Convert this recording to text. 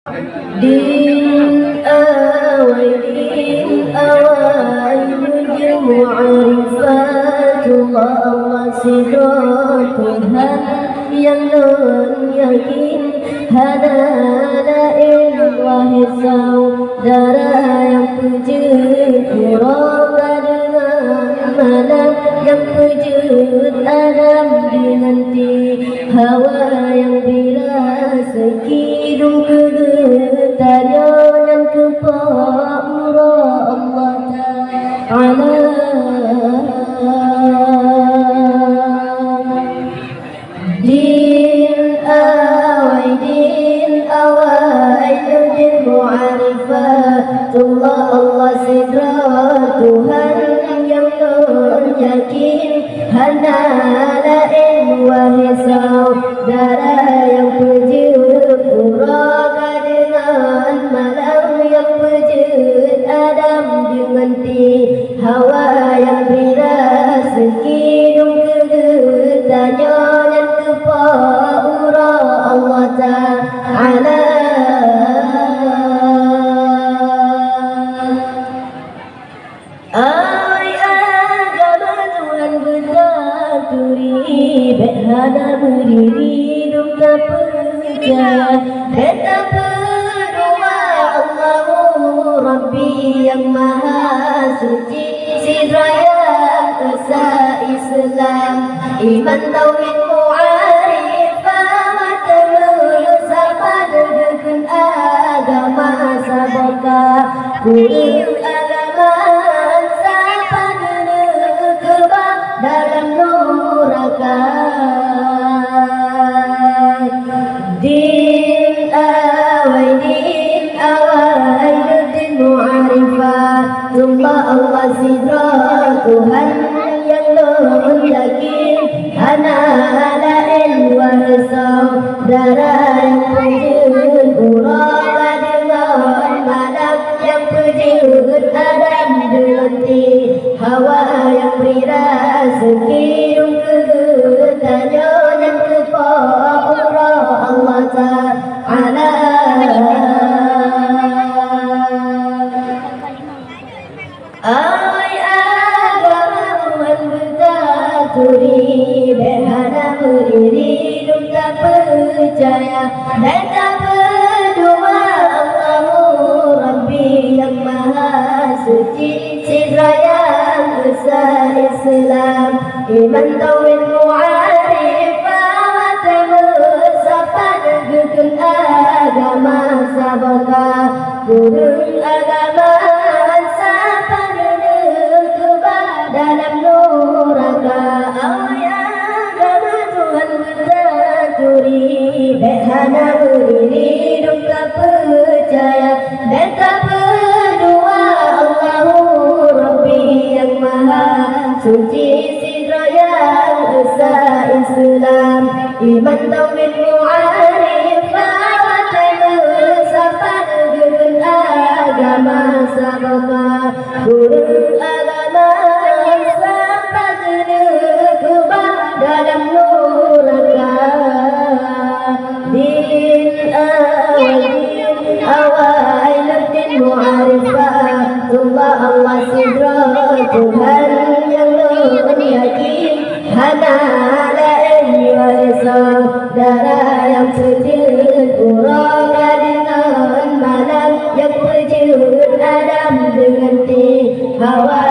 Din awai nujum ma'rifatullah Allah sidra Tuhan yang non yakin hadana wahai saudara yang pujud muraka dengan malam yang pujud Adam dengan hawa yang birasa kidung kegetarnya dan kepamura Allah Ta'ala din awai nudin mu'arifatullah Allah sidra Tuhan yang non yakin hana lain wahai saudara yang pujud muraka dengan malam yang pujud Adam dengan hawa yang birasa kidung kegetarnya dan kepaura Allah Ta'ala ay agama Tuhan bertaturi berhana berdiri duka percaya beta berdoa Allahu Rabbi yang maha suci sidraya esa Islam iman tauhid mu'arifah matamu sama dengan agama sabaka kuil agama sapa keba dalam neraka din awai nudin mu'arifatullah Allah sidra Tuhan yang non yakin hana lain wahai saudara yang pujud muraka dengan malam yang pujud Adam dengan hawa yang birasa kidung kegetarnya dan kepaura Allah Ta'ala ay agama Tuhan bertaturi berhana berdiri duka percaya dan tak berdoa Allahu Rabbi yang maha suci sidra yang esa Islam iman tauhid mu'arifah matamu sapa dengan agama sabaka kurung agama sapa dengan keba dalam neraka ay agama Tuhan bertaturi berhana berdiri duka percaya dan tak berdoa Allahu Rabbi yang maha suci sidra yang esa Islam iman tauhid mu'arifah matamu sapa dengan agama sabaka kurung agama sapa dengan keba dalam neraka din awai nudin mu'arifatullah Allah sidra Tuhan yang non yakin hana lain wahai saudara yang pujud muraka dengan malam yang pujud Adam dengan hawa